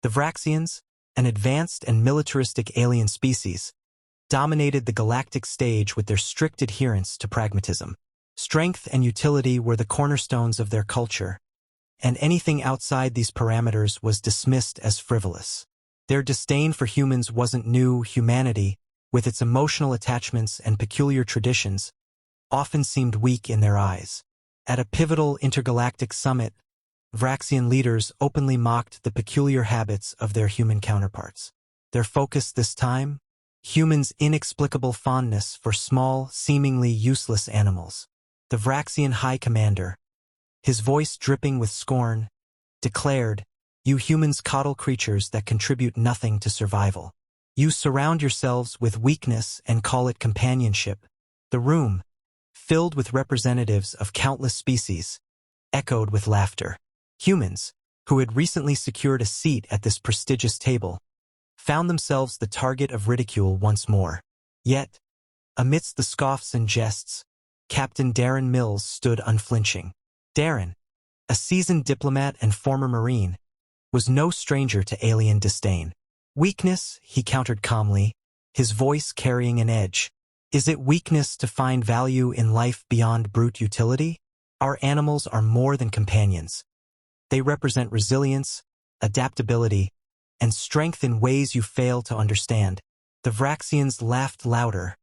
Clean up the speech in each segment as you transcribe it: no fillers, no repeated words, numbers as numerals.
The Vraxians, an advanced and militaristic alien species, dominated the galactic stage with their strict adherence to pragmatism. Strength and utility were the cornerstones of their culture, and anything outside these parameters was dismissed as frivolous. Their disdain for humans wasn't new. Humanity, with its emotional attachments and peculiar traditions, often seemed weak in their eyes. At a pivotal intergalactic summit, Vraxian leaders openly mocked the peculiar habits of their human counterparts. Their focus this time? Humans' inexplicable fondness for small, seemingly useless animals. The Vraxian High Commander, his voice dripping with scorn, declared, "You humans coddle creatures that contribute nothing to survival. You surround yourselves with weakness and call it companionship." The room, filled with representatives of countless species, echoed with laughter. Humans, who had recently secured a seat at this prestigious table, found themselves the target of ridicule once more. Yet, amidst the scoffs and jests, Captain Darren Mills stood unflinching. Darren, a seasoned diplomat and former Marine, was no stranger to alien disdain. "Weakness," he countered calmly, his voice carrying an edge. "Is it weakness to find value in life beyond brute utility? Our animals are more than companions. They represent resilience, adaptability, and strength in ways you fail to understand." The Vraxians laughed louder,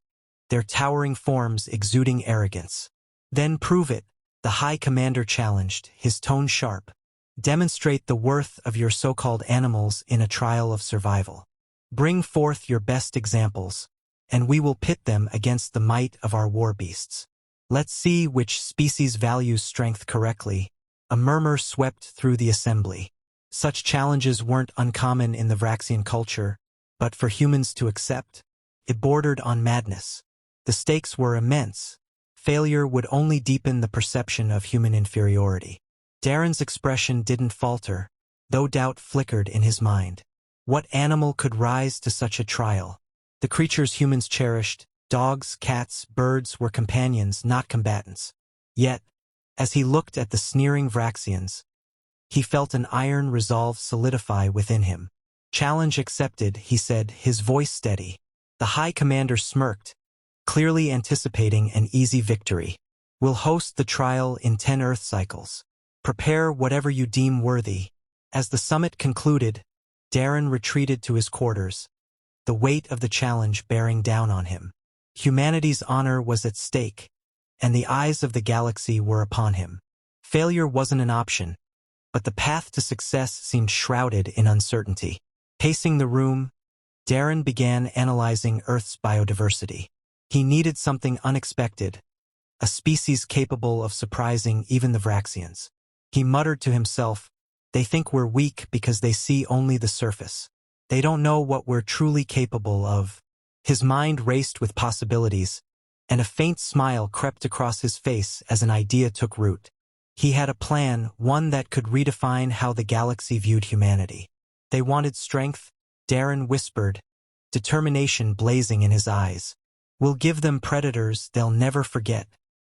their towering forms exuding arrogance. "Then prove it," the High Commander challenged, his tone sharp. "Demonstrate the worth of your so-called animals in a trial of survival. Bring forth your best examples, and we will pit them against the might of our war beasts. Let's see which species values strength correctly." A murmur swept through the assembly. Such challenges weren't uncommon in the Vraxian culture, but for humans to accept, it bordered on madness. The stakes were immense. Failure would only deepen the perception of human inferiority. Darren's expression didn't falter, though doubt flickered in his mind. What animal could rise to such a trial? The creatures humans cherished, dogs, cats, birds, were companions, not combatants. Yet, as he looked at the sneering Vraxians, he felt an iron resolve solidify within him. "Challenge accepted," he said, his voice steady. The High Commander smirked, clearly anticipating an easy victory. "We'll host the trial in 10 Earth cycles. Prepare whatever you deem worthy." As the summit concluded, Darren retreated to his quarters, the weight of the challenge bearing down on him. Humanity's honor was at stake, and the eyes of the galaxy were upon him. Failure wasn't an option, but the path to success seemed shrouded in uncertainty. Pacing the room, Darren began analyzing Earth's biodiversity. He needed something unexpected, a species capable of surprising even the Vraxians. He muttered to himself, "They think we're weak because they see only the surface. They don't know what we're truly capable of." His mind raced with possibilities, and a faint smile crept across his face as an idea took root. He had a plan, one that could redefine how the galaxy viewed humanity. "They wanted strength," Darren whispered, determination blazing in his eyes. "We'll give them predators they'll never forget."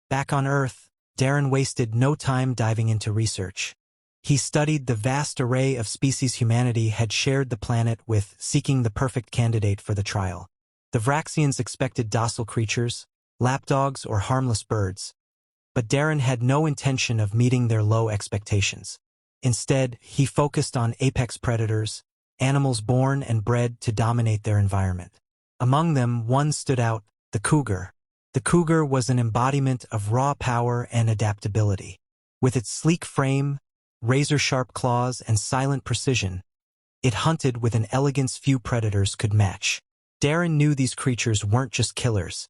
Back on Earth, Darren wasted no time diving into research. He studied the vast array of species humanity had shared the planet with, seeking the perfect candidate for the trial. The Vraxians expected docile creatures, lapdogs or harmless birds, but Darren had no intention of meeting their low expectations. Instead, he focused on apex predators, animals born and bred to dominate their environment. Among them, one stood out, the cougar. The cougar was an embodiment of raw power and adaptability. With its sleek frame, razor-sharp claws, and silent precision, it hunted with an elegance few predators could match. Darren knew these creatures weren't just killers.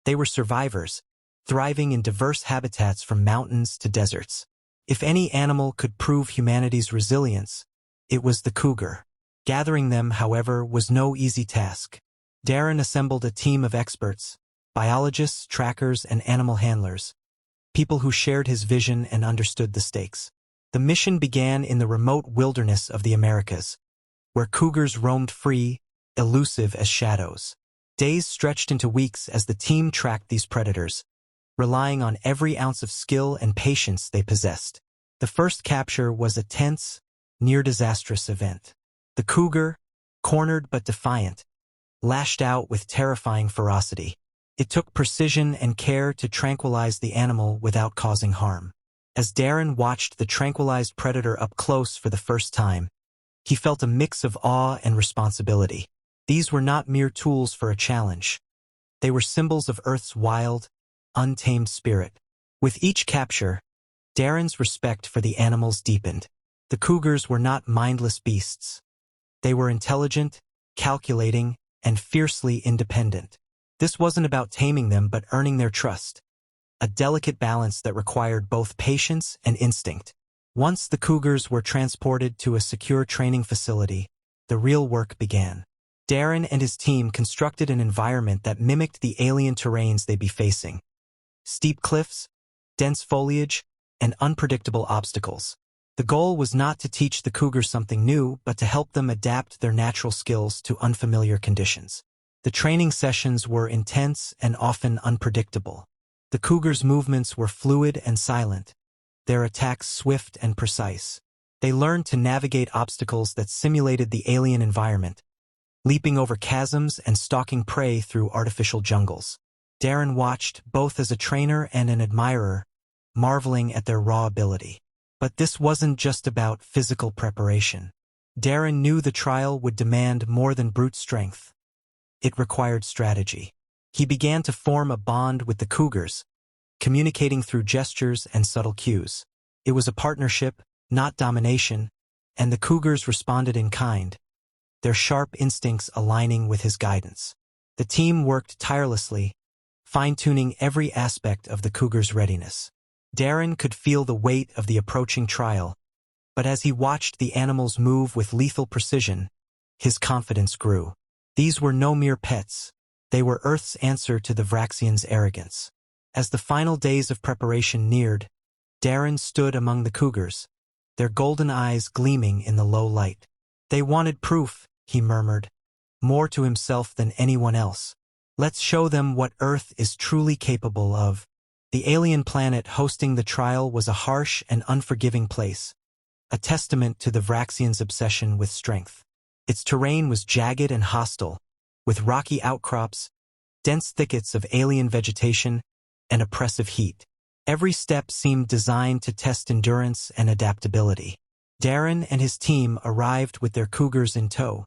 They were survivors, thriving in diverse habitats from mountains to deserts. If any animal could prove humanity's resilience, it was the cougar. Gathering them, however, was no easy task. Darren assembled a team of experts, biologists, trackers, and animal handlers, people who shared his vision and understood the stakes. The mission began in the remote wilderness of the Americas, where cougars roamed free, elusive as shadows. Days stretched into weeks as the team tracked these predators, relying on every ounce of skill and patience they possessed. The first capture was a tense, near-disastrous event. The cougar, cornered but defiant, lashed out with terrifying ferocity. It took precision and care to tranquilize the animal without causing harm. As Darren watched the tranquilized predator up close for the first time, he felt a mix of awe and responsibility. These were not mere tools for a challenge. They were symbols of Earth's wild, untamed spirit. With each capture, Darren's respect for the animals deepened. The cougars were not mindless beasts. They were intelligent, calculating, and fiercely independent. This wasn't about taming them but earning their trust, a delicate balance that required both patience and instinct. Once the cougars were transported to a secure training facility, the real work began. Darren and his team constructed an environment that mimicked the alien terrains they'd be facing. Steep cliffs, dense foliage, and unpredictable obstacles. The goal was not to teach the cougars something new, but to help them adapt their natural skills to unfamiliar conditions. The training sessions were intense and often unpredictable. The cougars' movements were fluid and silent, their attacks swift and precise. They learned to navigate obstacles that simulated the alien environment, leaping over chasms and stalking prey through artificial jungles. Darren watched, both as a trainer and an admirer, marveling at their raw ability. But this wasn't just about physical preparation. Darren knew the trial would demand more than brute strength. It required strategy. He began to form a bond with the cougars, communicating through gestures and subtle cues. It was a partnership, not domination, and the cougars responded in kind, their sharp instincts aligning with his guidance. The team worked tirelessly, fine-tuning every aspect of the cougars' readiness. Darren could feel the weight of the approaching trial, but as he watched the animals move with lethal precision, his confidence grew. These were no mere pets. They were Earth's answer to the Vraxians' arrogance. As the final days of preparation neared, Darren stood among the cougars, their golden eyes gleaming in the low light. They wanted proof, he murmured, more to himself than anyone else. Let's show them what Earth is truly capable of. The alien planet hosting the trial was a harsh and unforgiving place, a testament to the Vraxians' obsession with strength. Its terrain was jagged and hostile, with rocky outcrops, dense thickets of alien vegetation, and oppressive heat. Every step seemed designed to test endurance and adaptability. Darren and his team arrived with their cougars in tow,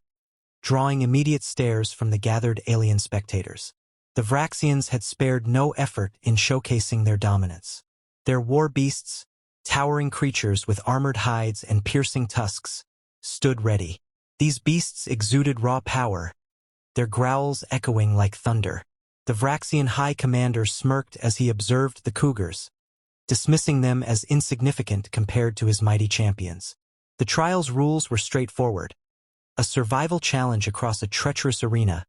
drawing immediate stares from the gathered alien spectators. The Vraxians had spared no effort in showcasing their dominance. Their war beasts, towering creatures with armored hides and piercing tusks, stood ready. These beasts exuded raw power, their growls echoing like thunder. The Vraxian High Commander smirked as he observed the cougars, dismissing them as insignificant compared to his mighty champions. The trial's rules were straightforward, a survival challenge across a treacherous arena,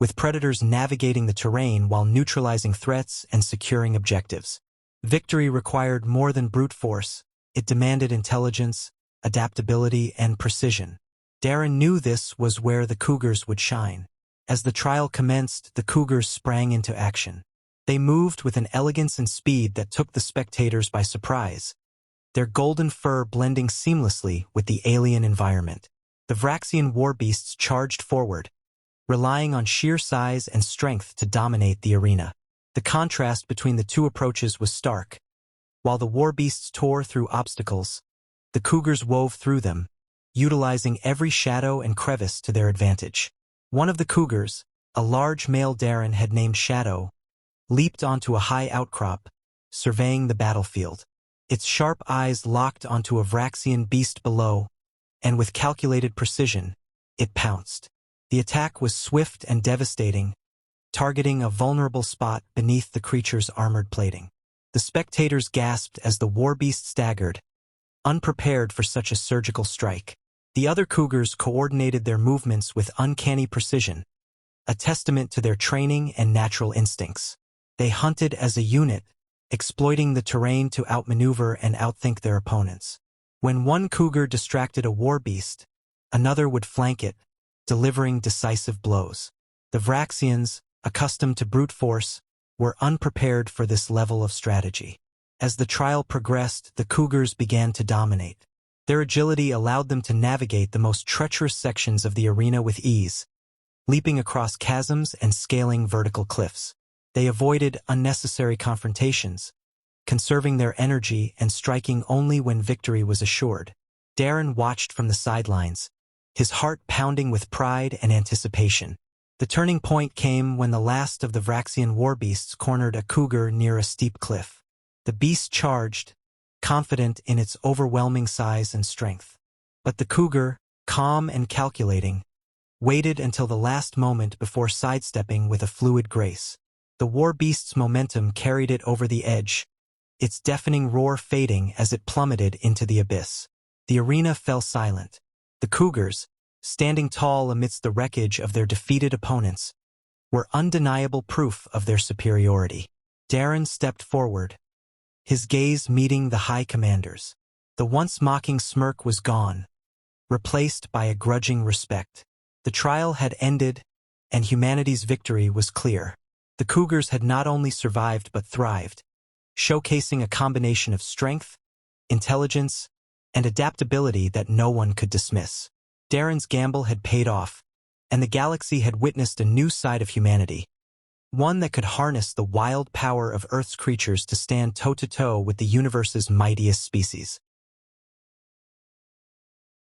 with predators navigating the terrain while neutralizing threats and securing objectives. Victory required more than brute force. It demanded intelligence, adaptability, and precision. Darren knew this was where the cougars would shine. As the trial commenced, the cougars sprang into action. They moved with an elegance and speed that took the spectators by surprise, their golden fur blending seamlessly with the alien environment. The Vraxian war beasts charged forward, relying on sheer size and strength to dominate the arena. The contrast between the two approaches was stark. While the war beasts tore through obstacles, the cougars wove through them, utilizing every shadow and crevice to their advantage. One of the cougars, a large male Darren had named Shadow, leaped onto a high outcrop, surveying the battlefield. Its sharp eyes locked onto a Vraxian beast below, and with calculated precision, it pounced. The attack was swift and devastating, targeting a vulnerable spot beneath the creature's armored plating. The spectators gasped as the warbeast staggered, unprepared for such a surgical strike. The other cougars coordinated their movements with uncanny precision, a testament to their training and natural instincts. They hunted as a unit, exploiting the terrain to outmaneuver and outthink their opponents. When one cougar distracted a warbeast, another would flank it, delivering decisive blows. The Vraxians, accustomed to brute force, were unprepared for this level of strategy. As the trial progressed, the cougars began to dominate. Their agility allowed them to navigate the most treacherous sections of the arena with ease, leaping across chasms and scaling vertical cliffs. They avoided unnecessary confrontations, conserving their energy and striking only when victory was assured. Darren watched from the sidelines, his heart pounding with pride and anticipation. The turning point came when the last of the Vraxian warbeasts cornered a cougar near a steep cliff. The beast charged, confident in its overwhelming size and strength. But the cougar, calm and calculating, waited until the last moment before sidestepping with a fluid grace. The warbeast's momentum carried it over the edge, its deafening roar fading as it plummeted into the abyss. The arena fell silent. The Cougars, standing tall amidst the wreckage of their defeated opponents, were undeniable proof of their superiority. Darren stepped forward, his gaze meeting the High Commander's. The once mocking smirk was gone, replaced by a grudging respect. The trial had ended, and humanity's victory was clear. The Cougars had not only survived but thrived, showcasing a combination of strength, intelligence, and adaptability that no one could dismiss. Darren's gamble had paid off, and the galaxy had witnessed a new side of humanity, one that could harness the wild power of Earth's creatures to stand toe-to-toe with the universe's mightiest species.